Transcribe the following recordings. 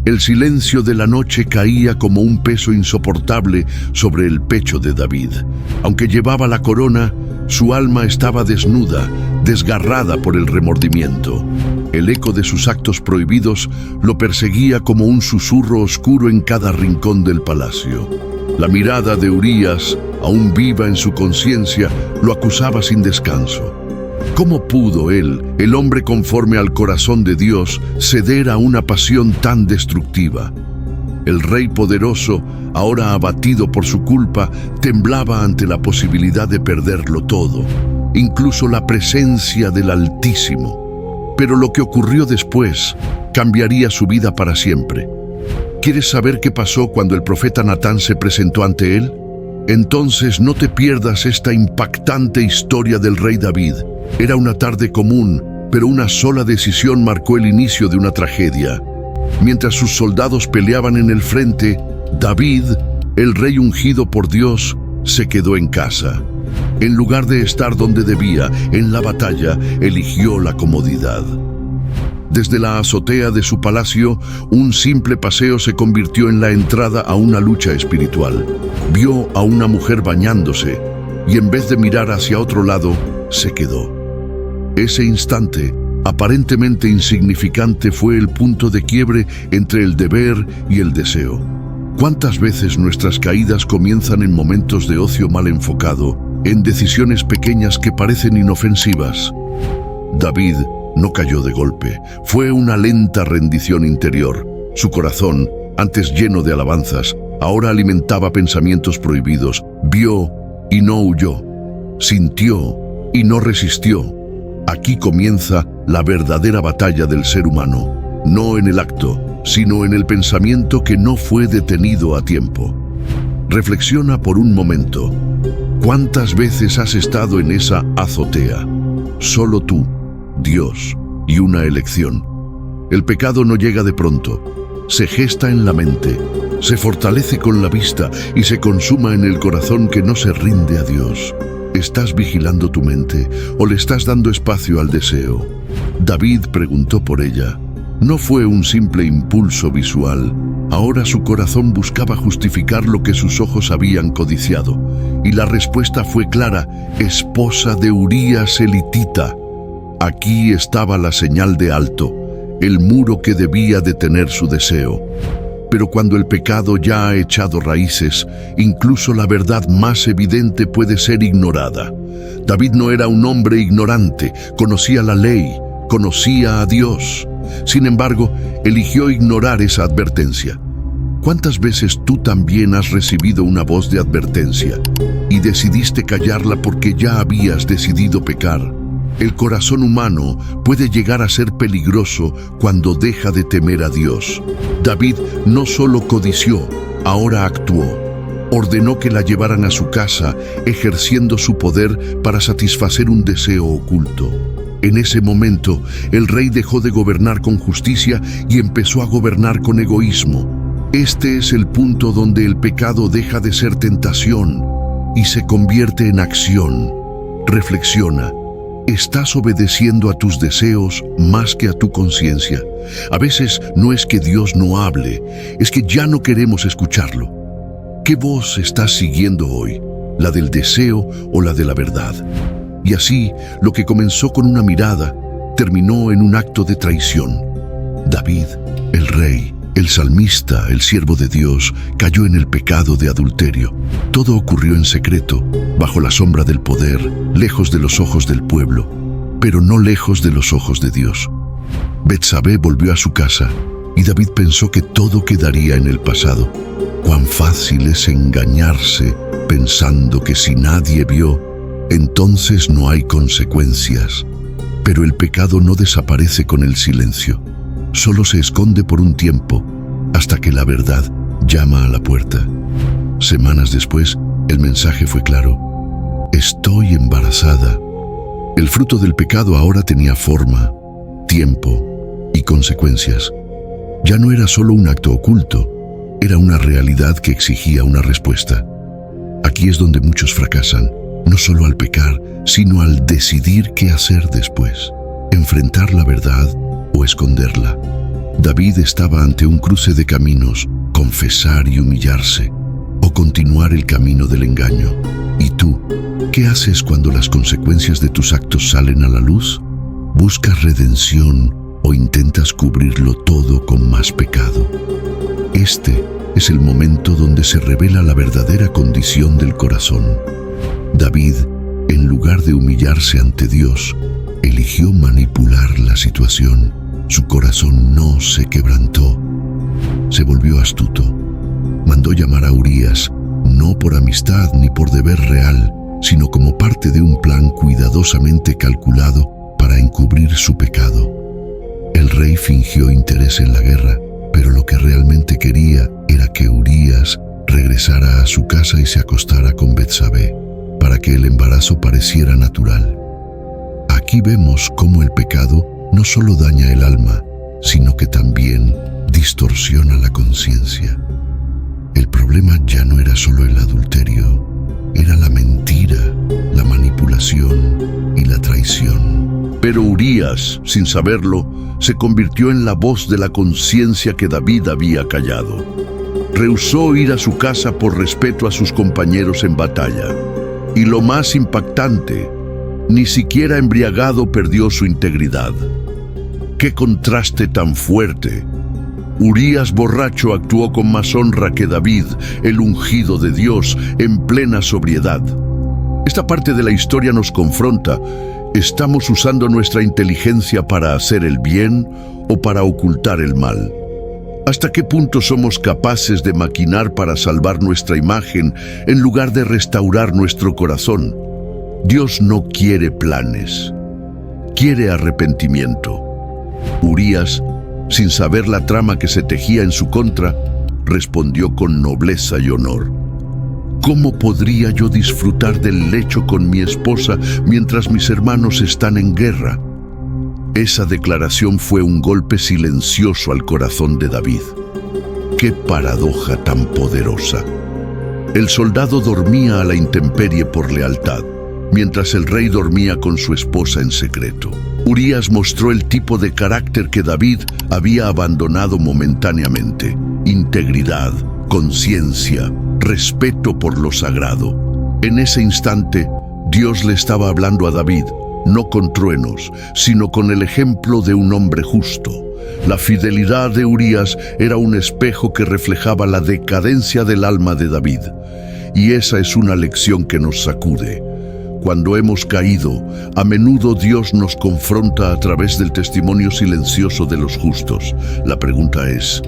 El silencio de la noche caía como un peso insoportable sobre el pecho de David. Aunque llevaba la corona, su alma estaba desnuda, desgarrada por el remordimiento. El eco de sus actos prohibidos lo perseguía como un susurro oscuro en cada rincón del palacio. La mirada de Urías, aún viva en su conciencia, lo acusaba sin descanso. ¿Cómo pudo él, el hombre conforme al corazón de Dios, ceder a una pasión tan destructiva? El rey poderoso, ahora abatido por su culpa, temblaba ante la posibilidad de perderlo todo, incluso la presencia del Altísimo. Pero lo que ocurrió después cambiaría su vida para siempre. ¿Quieres saber qué pasó cuando el profeta Natán se presentó ante él? Entonces no te pierdas esta impactante historia del rey David. Era una tarde común, pero una sola decisión marcó el inicio de una tragedia. Mientras sus soldados peleaban en el frente, David, el rey ungido por Dios, se quedó en casa. En lugar de estar donde debía, en la batalla, eligió la comodidad. Desde la azotea de su palacio, un simple paseo se convirtió en la entrada a una lucha espiritual. Vio a una mujer bañándose y en vez de mirar hacia otro lado, se quedó. Ese instante, aparentemente insignificante, fue el punto de quiebre entre el deber y el deseo. ¿Cuántas veces nuestras caídas comienzan en momentos de ocio mal enfocado, en decisiones pequeñas que parecen inofensivas? David no cayó de golpe, fue una lenta rendición interior. Su corazón, antes lleno de alabanzas, ahora alimentaba pensamientos prohibidos. Vio y no huyó, sintió y no resistió. Aquí comienza la verdadera batalla del ser humano, no en el acto, sino en el pensamiento que no fue detenido a tiempo. Reflexiona por un momento. ¿Cuántas veces has estado en esa azotea? Solo tú, Dios y una elección. El pecado no llega de pronto, se gesta en la mente, se fortalece con la vista y se consuma en el corazón que no se rinde a Dios. ¿Estás vigilando tu mente o le estás dando espacio al deseo? David preguntó por ella. No fue un simple impulso visual. Ahora su corazón buscaba justificar lo que sus ojos habían codiciado. Y la respuesta fue clara: esposa de Urías elitita. Aquí estaba la señal de alto, el muro que debía detener su deseo. Pero cuando el pecado ya ha echado raíces, incluso la verdad más evidente puede ser ignorada. David no era un hombre ignorante, conocía la ley, conocía a Dios. Sin embargo, eligió ignorar esa advertencia. ¿Cuántas veces tú también has recibido una voz de advertencia y decidiste callarla porque ya habías decidido pecar? El corazón humano puede llegar a ser peligroso cuando deja de temer a Dios. David no solo codició, ahora actuó. Ordenó que la llevaran a su casa, ejerciendo su poder para satisfacer un deseo oculto. En ese momento, el rey dejó de gobernar con justicia y empezó a gobernar con egoísmo. Este es el punto donde el pecado deja de ser tentación y se convierte en acción. Reflexiona. ¿Estás obedeciendo a tus deseos más que a tu conciencia? A veces no es que Dios no hable, es que ya no queremos escucharlo. ¿Qué voz estás siguiendo hoy? ¿La del deseo o la de la verdad? Y así, lo que comenzó con una mirada, terminó en un acto de traición. David, el rey, el salmista, el siervo de Dios, cayó en el pecado de adulterio. Todo ocurrió en secreto, bajo la sombra del poder, lejos de los ojos del pueblo, pero no lejos de los ojos de Dios. Betsabé volvió a su casa y David pensó que todo quedaría en el pasado. Cuán fácil es engañarse pensando que si nadie vio, entonces no hay consecuencias. Pero el pecado no desaparece con el silencio. Solo se esconde por un tiempo, hasta que la verdad llama a la puerta. Semanas después, el mensaje fue claro: estoy embarazada. El fruto del pecado ahora tenía forma, tiempo y consecuencias. Ya no era solo un acto oculto, era una realidad que exigía una respuesta. Aquí es donde muchos fracasan, no solo al pecar, sino al decidir qué hacer después, enfrentar la verdad o esconderla. David estaba ante un cruce de caminos: confesar y humillarse, o continuar el camino del engaño. ¿Y tú? ¿Qué haces cuando las consecuencias de tus actos salen a la luz? ¿Buscas redención o intentas cubrirlo todo con más pecado? Este es el momento donde se revela la verdadera condición del corazón. David, en lugar de humillarse ante Dios, eligió manipular la situación. Su corazón no se quebrantó. Se volvió astuto. Mandó llamar a Urías, no por amistad ni por deber real, sino como parte de un plan cuidadosamente calculado para encubrir su pecado. El rey fingió interés en la guerra, pero lo que realmente quería era que Urías regresara a su casa y se acostara con Betsabé, para que el embarazo pareciera natural. Aquí vemos cómo el pecado no solo daña el alma, sino que también distorsiona la conciencia. El problema ya no era solo el adulterio, era la mentira, la manipulación y la traición. Pero Urías, sin saberlo, se convirtió en la voz de la conciencia que David había callado. Rehusó ir a su casa por respeto a sus compañeros en batalla. Y lo más impactante, ni siquiera embriagado perdió su integridad. ¡Qué contraste tan fuerte! Urías borracho actuó con más honra que David, el ungido de Dios, en plena sobriedad. Esta parte de la historia nos confronta. ¿Estamos usando nuestra inteligencia para hacer el bien o para ocultar el mal? ¿Hasta qué punto somos capaces de maquinar para salvar nuestra imagen en lugar de restaurar nuestro corazón? Dios no quiere planes, quiere arrepentimiento. Urías, sin saber la trama que se tejía en su contra, respondió con nobleza y honor. ¿Cómo podría yo disfrutar del lecho con mi esposa mientras mis hermanos están en guerra? Esa declaración fue un golpe silencioso al corazón de David. ¡Qué paradoja tan poderosa! El soldado dormía a la intemperie por lealtad, mientras el rey dormía con su esposa en secreto. Urías mostró el tipo de carácter que David había abandonado momentáneamente: integridad, conciencia, respeto por lo sagrado. En ese instante, Dios le estaba hablando a David, no con truenos, sino con el ejemplo de un hombre justo. La fidelidad de Urías era un espejo que reflejaba la decadencia del alma de David. Y esa es una lección que nos sacude. Cuando hemos caído, a menudo Dios nos confronta a través del testimonio silencioso de los justos. La pregunta es,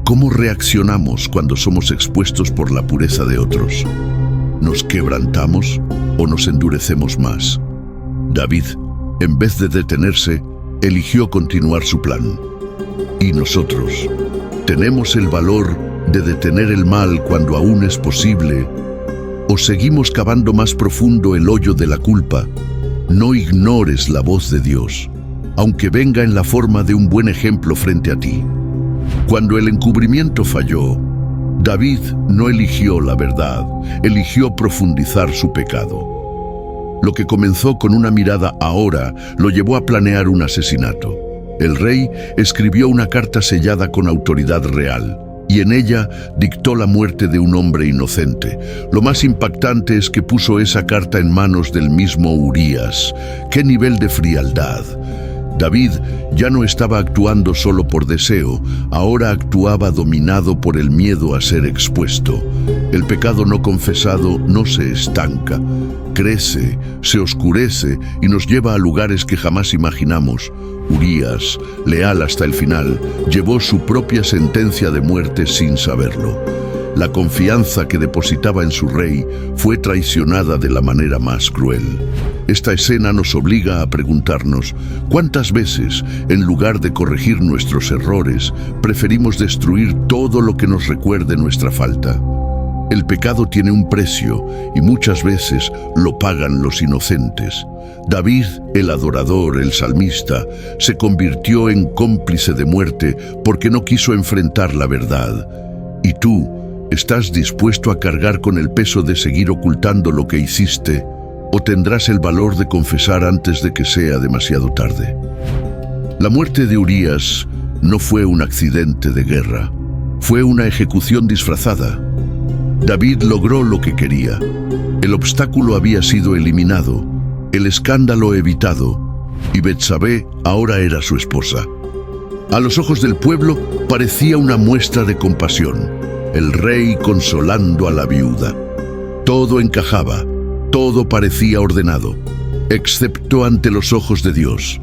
¿cómo reaccionamos cuando somos expuestos por la pureza de otros? ¿Nos quebrantamos o nos endurecemos más? David, en vez de detenerse, eligió continuar su plan. ¿Y nosotros? ¿Tenemos el valor de detener el mal cuando aún es posible? ¿O seguimos cavando más profundo el hoyo de la culpa? No ignores la voz de Dios, aunque venga en la forma de un buen ejemplo frente a ti. Cuando el encubrimiento falló, David no eligió la verdad, eligió profundizar su pecado. Lo que comenzó con una mirada ahora lo llevó a planear un asesinato. El rey escribió una carta sellada con autoridad real, y en ella dictó la muerte de un hombre inocente. Lo más impactante es que puso esa carta en manos del mismo Urías. ¡Qué nivel de frialdad! David ya no estaba actuando solo por deseo, ahora actuaba dominado por el miedo a ser expuesto. El pecado no confesado no se estanca, crece, se oscurece y nos lleva a lugares que jamás imaginamos. Urías, leal hasta el final, llevó su propia sentencia de muerte sin saberlo. La confianza que depositaba en su rey fue traicionada de la manera más cruel. Esta escena nos obliga a preguntarnos, ¿cuántas veces, en lugar de corregir nuestros errores, preferimos destruir todo lo que nos recuerde nuestra falta? El pecado tiene un precio y muchas veces lo pagan los inocentes. David, el adorador, el salmista, se convirtió en cómplice de muerte porque no quiso enfrentar la verdad. ¿Y tú, estás dispuesto a cargar con el peso de seguir ocultando lo que hiciste? ¿O tendrás el valor de confesar antes de que sea demasiado tarde? La muerte de Urías no fue un accidente de guerra, fue una ejecución disfrazada. David logró lo que quería. El obstáculo había sido eliminado, el escándalo evitado, y Betsabé ahora era su esposa. A los ojos del pueblo parecía una muestra de compasión, el rey consolando a la viuda. Todo encajaba, todo parecía ordenado, excepto ante los ojos de Dios.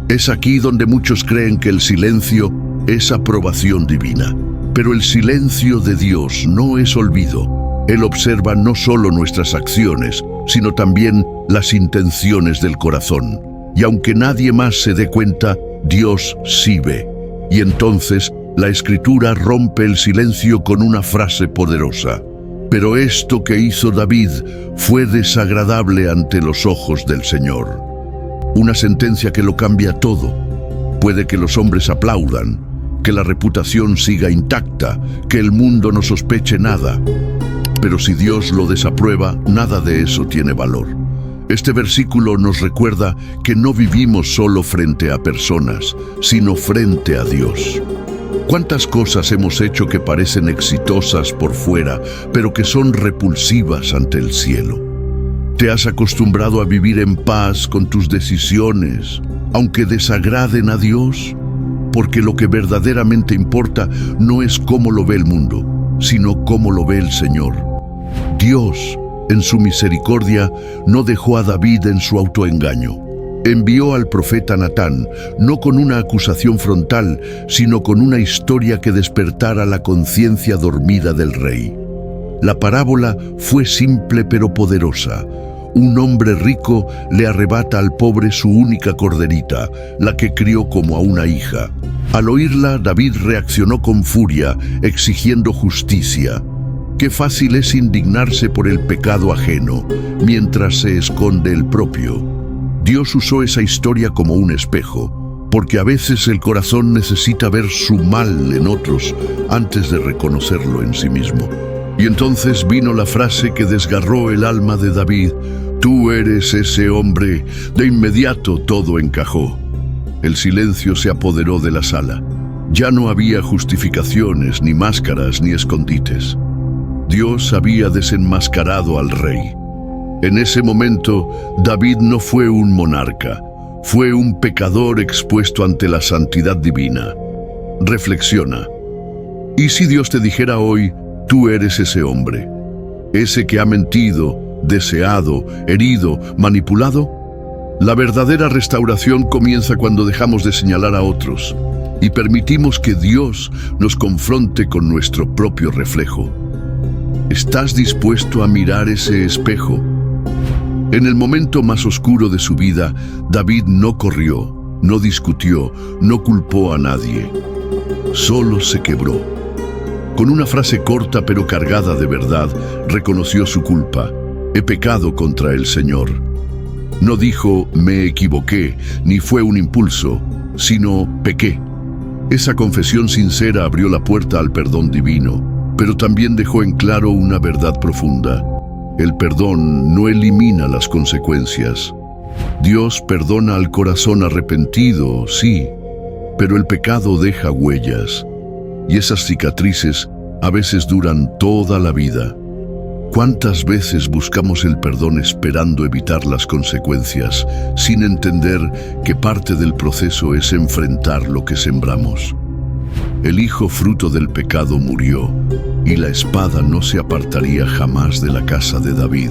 Es aquí donde muchos creen que el silencio es aprobación divina. Pero el silencio de Dios no es olvido. Él observa no solo nuestras acciones, sino también las intenciones del corazón. Y aunque nadie más se dé cuenta, Dios sí ve. Y entonces la Escritura rompe el silencio con una frase poderosa. Pero esto que hizo David fue desagradable ante los ojos del Señor. Una sentencia que lo cambia todo. Puede que los hombres aplaudan, que la reputación siga intacta, que el mundo no sospeche nada. Pero si Dios lo desaprueba, nada de eso tiene valor. Este versículo nos recuerda que no vivimos solo frente a personas, sino frente a Dios. ¿Cuántas cosas hemos hecho que parecen exitosas por fuera, pero que son repulsivas ante el cielo? ¿Te has acostumbrado a vivir en paz con tus decisiones, aunque desagraden a Dios? Porque lo que verdaderamente importa no es cómo lo ve el mundo, sino cómo lo ve el Señor. Dios, en su misericordia, no dejó a David en su autoengaño. Envió al profeta Natán, no con una acusación frontal, sino con una historia que despertara la conciencia dormida del rey. La parábola fue simple pero poderosa. Un hombre rico le arrebata al pobre su única corderita, la que crió como a una hija. Al oírla, David reaccionó con furia, exigiendo justicia. Qué fácil es indignarse por el pecado ajeno, mientras se esconde el propio. Dios usó esa historia como un espejo, porque a veces el corazón necesita ver su mal en otros antes de reconocerlo en sí mismo. Y entonces vino la frase que desgarró el alma de David: «Tú eres ese hombre». De inmediato todo encajó. El silencio se apoderó de la sala. Ya no había justificaciones, ni máscaras, ni escondites. Dios había desenmascarado al rey. En ese momento, David no fue un monarca, fue un pecador expuesto ante la santidad divina. Reflexiona. ¿Y si Dios te dijera hoy: tú eres ese hombre, ese que ha mentido, deseado, herido, manipulado? La verdadera restauración comienza cuando dejamos de señalar a otros y permitimos que Dios nos confronte con nuestro propio reflejo. ¿Estás dispuesto a mirar ese espejo? En el momento más oscuro de su vida, David no corrió, no discutió, no culpó a nadie. Solo se quebró. Con una frase corta pero cargada de verdad, reconoció su culpa. He pecado contra el Señor. No dijo me equivoqué, ni fue un impulso, sino pequé. Esa confesión sincera abrió la puerta al perdón divino, pero también dejó en claro una verdad profunda. El perdón no elimina las consecuencias. Dios perdona al corazón arrepentido, sí, pero el pecado deja huellas. Y esas cicatrices a veces duran toda la vida. ¿Cuántas veces buscamos el perdón esperando evitar las consecuencias, sin entender que parte del proceso es enfrentar lo que sembramos? El hijo fruto del pecado murió, y la espada no se apartaría jamás de la casa de David.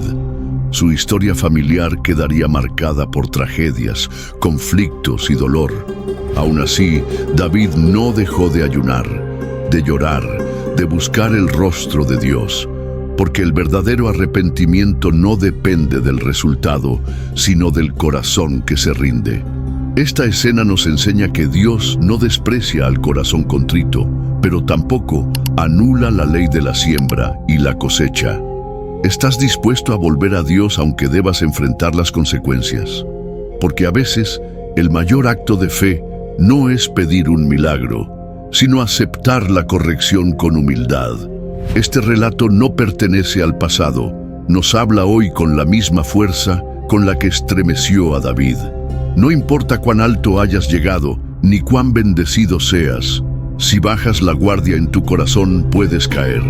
Su historia familiar quedaría marcada por tragedias, conflictos y dolor. Aún así, David no dejó de ayunar, de llorar, de buscar el rostro de Dios, porque el verdadero arrepentimiento no depende del resultado, sino del corazón que se rinde. Esta escena nos enseña que Dios no desprecia al corazón contrito, pero tampoco anula la ley de la siembra y la cosecha. ¿Estás dispuesto a volver a Dios aunque debas enfrentar las consecuencias? Porque a veces el mayor acto de fe no es pedir un milagro, sino aceptar la corrección con humildad. Este relato no pertenece al pasado, nos habla hoy con la misma fuerza con la que estremeció a David. No importa cuán alto hayas llegado, ni cuán bendecido seas. Si bajas la guardia en tu corazón, puedes caer.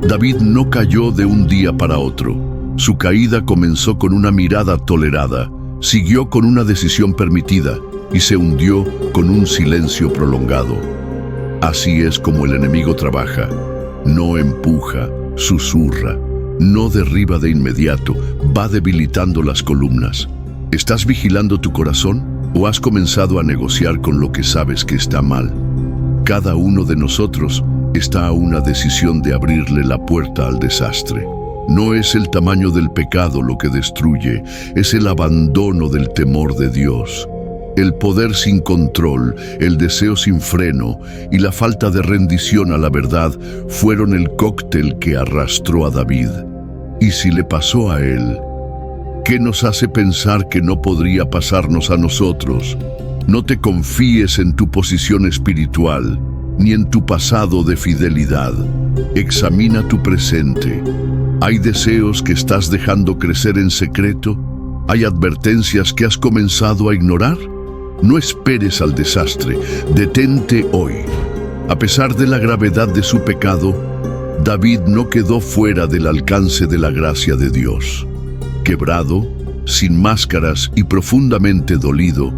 David no cayó de un día para otro. Su caída comenzó con una mirada tolerada, siguió con una decisión permitida y se hundió con un silencio prolongado. Así es como el enemigo trabaja. No empuja, susurra, no derriba de inmediato, va debilitando las columnas. ¿Estás vigilando tu corazón o has comenzado a negociar con lo que sabes que está mal? Cada uno de nosotros está a una decisión de abrirle la puerta al desastre. No es el tamaño del pecado lo que destruye, es el abandono del temor de Dios. El poder sin control, el deseo sin freno y la falta de rendición a la verdad fueron el cóctel que arrastró a David. ¿Y si le pasó a él? ¿Qué nos hace pensar que no podría pasarnos a nosotros? No te confíes en tu posición espiritual, ni en tu pasado de fidelidad. Examina tu presente. ¿Hay deseos que estás dejando crecer en secreto? ¿Hay advertencias que has comenzado a ignorar? No esperes al desastre, detente hoy. A pesar de la gravedad de su pecado, David no quedó fuera del alcance de la gracia de Dios. Quebrado, sin máscaras y profundamente dolido,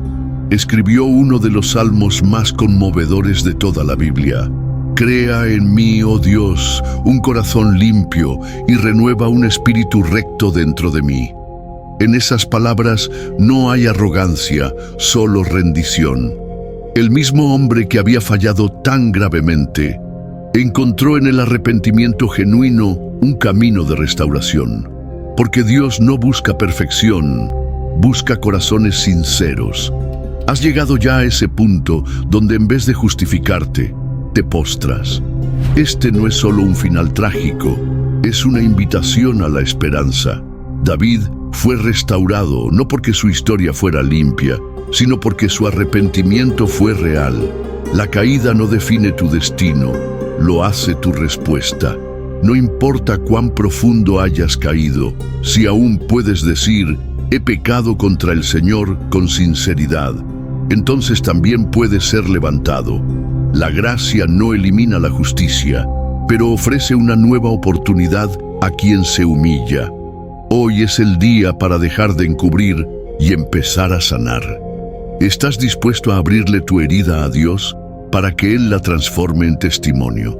escribió uno de los salmos más conmovedores de toda la Biblia. Crea en mí, oh Dios, un corazón limpio y renueva un espíritu recto dentro de mí. En esas palabras no hay arrogancia, solo rendición. El mismo hombre que había fallado tan gravemente, encontró en el arrepentimiento genuino un camino de restauración. Porque Dios no busca perfección, busca corazones sinceros. Has llegado ya a ese punto donde en vez de justificarte, te postras. Este no es solo un final trágico, es una invitación a la esperanza. David fue restaurado no porque su historia fuera limpia, sino porque su arrepentimiento fue real. La caída no define tu destino, lo hace tu respuesta. No importa cuán profundo hayas caído, si aún puedes decir, he pecado contra el Señor con sinceridad, entonces también puedes ser levantado. La gracia no elimina la justicia, pero ofrece una nueva oportunidad a quien se humilla. Hoy es el día para dejar de encubrir y empezar a sanar. ¿Estás dispuesto a abrirle tu herida a Dios para que Él la transforme en testimonio?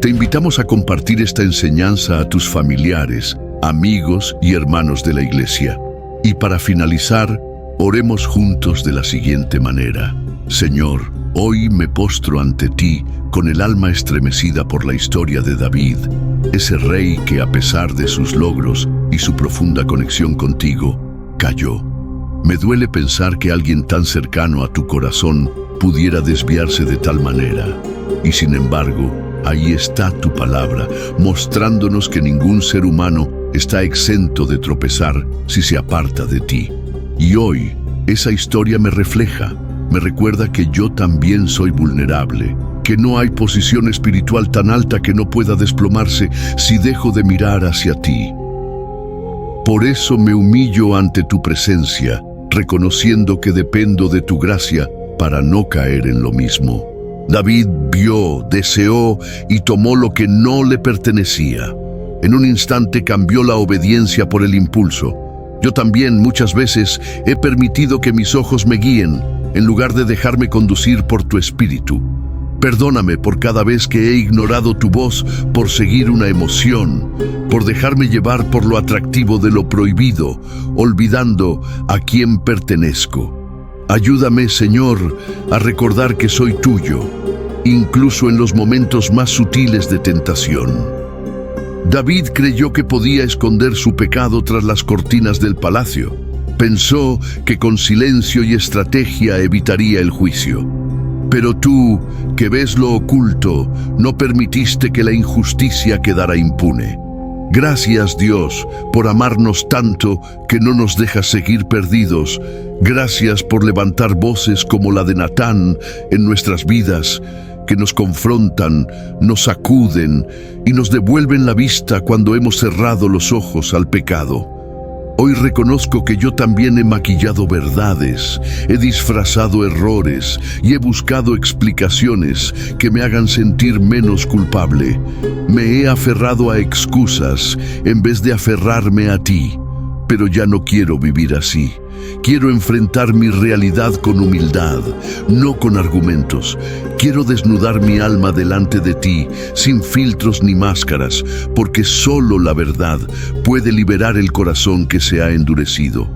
Te invitamos a compartir esta enseñanza a tus familiares, amigos y hermanos de la iglesia. Y para finalizar, oremos juntos de la siguiente manera. Señor, hoy me postro ante ti con el alma estremecida por la historia de David, ese rey que a pesar de sus logros y su profunda conexión contigo, cayó. Me duele pensar que alguien tan cercano a tu corazón pudiera desviarse de tal manera. Y sin embargo, ahí está tu palabra, mostrándonos que ningún ser humano está exento de tropezar si se aparta de ti. Y hoy, esa historia me refleja, me recuerda que yo también soy vulnerable, que no hay posición espiritual tan alta que no pueda desplomarse si dejo de mirar hacia ti. Por eso me humillo ante tu presencia, reconociendo que dependo de tu gracia para no caer en lo mismo. David vio, deseó y tomó lo que no le pertenecía. En un instante cambió la obediencia por el impulso. Yo también muchas veces he permitido que mis ojos me guíen, en lugar de dejarme conducir por tu espíritu. Perdóname por cada vez que he ignorado tu voz por seguir una emoción, por dejarme llevar por lo atractivo de lo prohibido, olvidando a quién pertenezco. Ayúdame, Señor, a recordar que soy tuyo, incluso en los momentos más sutiles de tentación. David creyó que podía esconder su pecado tras las cortinas del palacio. Pensó que con silencio y estrategia evitaría el juicio. Pero tú, que ves lo oculto, no permitiste que la injusticia quedara impune. Gracias, Dios, por amarnos tanto que no nos dejas seguir perdidos. Gracias por levantar voces como la de Natán en nuestras vidas, que nos confrontan, nos sacuden y nos devuelven la vista cuando hemos cerrado los ojos al pecado. Hoy reconozco que yo también he maquillado verdades, he disfrazado errores y he buscado explicaciones que me hagan sentir menos culpable. Me he aferrado a excusas en vez de aferrarme a ti. Pero ya no quiero vivir así. Quiero enfrentar mi realidad con humildad, no con argumentos. Quiero desnudar mi alma delante de ti, sin filtros ni máscaras, porque solo la verdad puede liberar el corazón que se ha endurecido.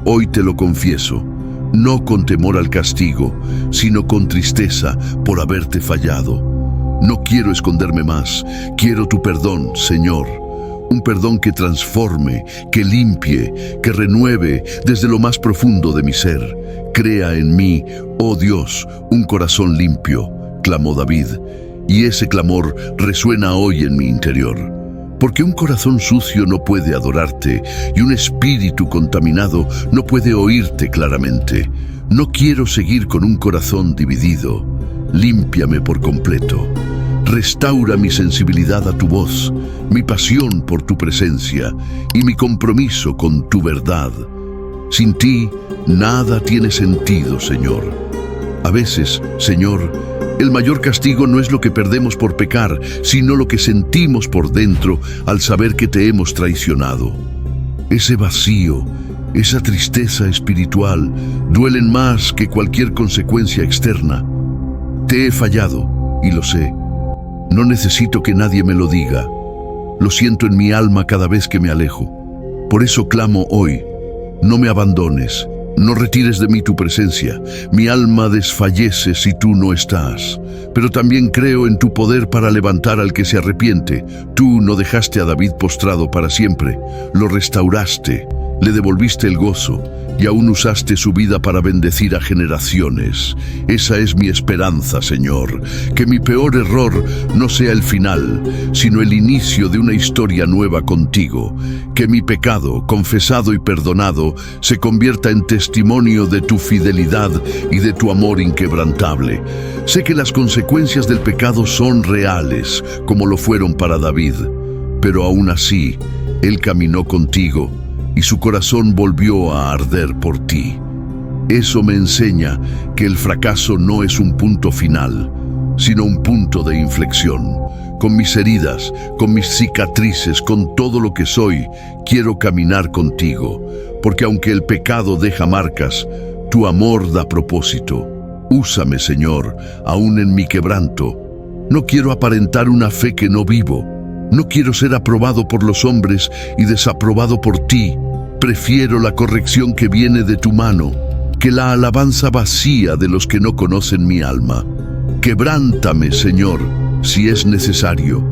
Hoy te lo confieso, no con temor al castigo, sino con tristeza por haberte fallado. No quiero esconderme más, quiero tu perdón, Señor. Un perdón que transforme, que limpie, que renueve desde lo más profundo de mi ser. Crea en mí, oh Dios, un corazón limpio, clamó David, y ese clamor resuena hoy en mi interior. Porque un corazón sucio no puede adorarte y un espíritu contaminado no puede oírte claramente. No quiero seguir con un corazón dividido. Límpiame por completo. Restaura mi sensibilidad a tu voz, mi pasión por tu presencia y mi compromiso con tu verdad. Sin ti, nada tiene sentido, Señor. A veces, Señor, el mayor castigo no es lo que perdemos por pecar, sino lo que sentimos por dentro al saber que te hemos traicionado. Ese vacío, esa tristeza espiritual, duelen más que cualquier consecuencia externa. Te he fallado, y lo sé. No necesito que nadie me lo diga. Lo siento en mi alma cada vez que me alejo. Por eso clamo hoy, no me abandones, no retires de mí tu presencia. Mi alma desfallece si tú no estás. Pero también creo en tu poder para levantar al que se arrepiente. Tú no dejaste a David postrado para siempre. Lo restauraste, le devolviste el gozo y aún usaste su vida para bendecir a generaciones. Esa es mi esperanza, Señor, que mi peor error no sea el final, sino el inicio de una historia nueva contigo. Que mi pecado, confesado y perdonado, se convierta en testimonio de tu fidelidad y de tu amor inquebrantable. Sé que las consecuencias del pecado son reales, como lo fueron para David, pero aún así, él caminó contigo y su corazón volvió a arder por ti. Eso me enseña que el fracaso no es un punto final, sino un punto de inflexión. Con mis heridas, con mis cicatrices, con todo lo que soy, quiero caminar contigo, porque aunque el pecado deja marcas, tu amor da propósito. Úsame, Señor, aún en mi quebranto. No quiero aparentar una fe que no vivo. No quiero ser aprobado por los hombres y desaprobado por ti. Prefiero la corrección que viene de tu mano, que la alabanza vacía de los que no conocen mi alma. Quebrántame, Señor, si es necesario,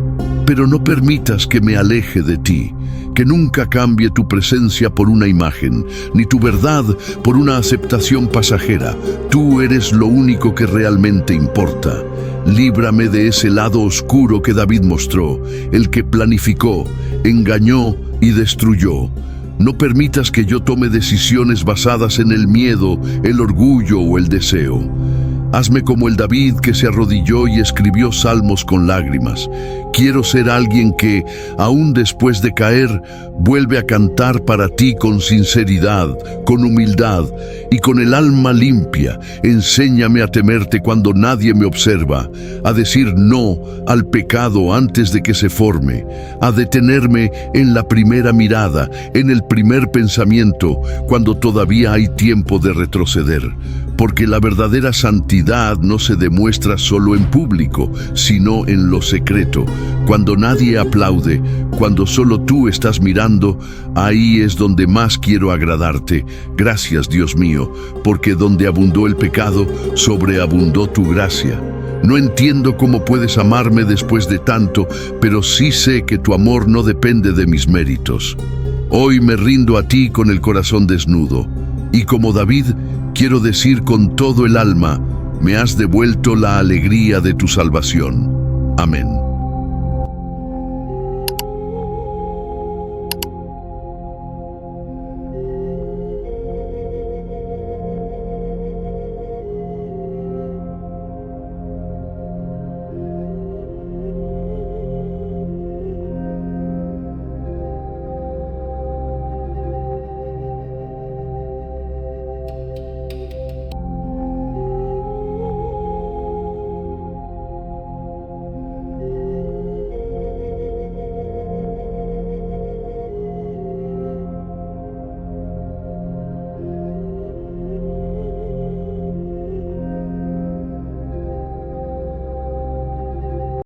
pero no permitas que me aleje de ti, que nunca cambie tu presencia por una imagen, ni tu verdad por una aceptación pasajera. Tú eres lo único que realmente importa. Líbrame de ese lado oscuro que David mostró, el que planificó, engañó y destruyó. No permitas que yo tome decisiones basadas en el miedo, el orgullo o el deseo. Hazme como el David que se arrodilló y escribió salmos con lágrimas. Quiero ser alguien que, aún después de caer, vuelve a cantar para ti con sinceridad, con humildad y con el alma limpia. Enséñame a temerte cuando nadie me observa, a decir no al pecado antes de que se forme, a detenerme en la primera mirada, en el primer pensamiento, cuando todavía hay tiempo de retroceder. Porque la verdadera santidad no se demuestra solo en público, sino en lo secreto. Cuando nadie aplaude, cuando solo tú estás mirando, ahí es donde más quiero agradarte. Gracias, Dios mío, porque donde abundó el pecado, sobreabundó tu gracia. No entiendo cómo puedes amarme después de tanto, pero sí sé que tu amor no depende de mis méritos. Hoy me rindo a ti con el corazón desnudo, y como David, quiero decir con todo el alma, me has devuelto la alegría de tu salvación. Amén.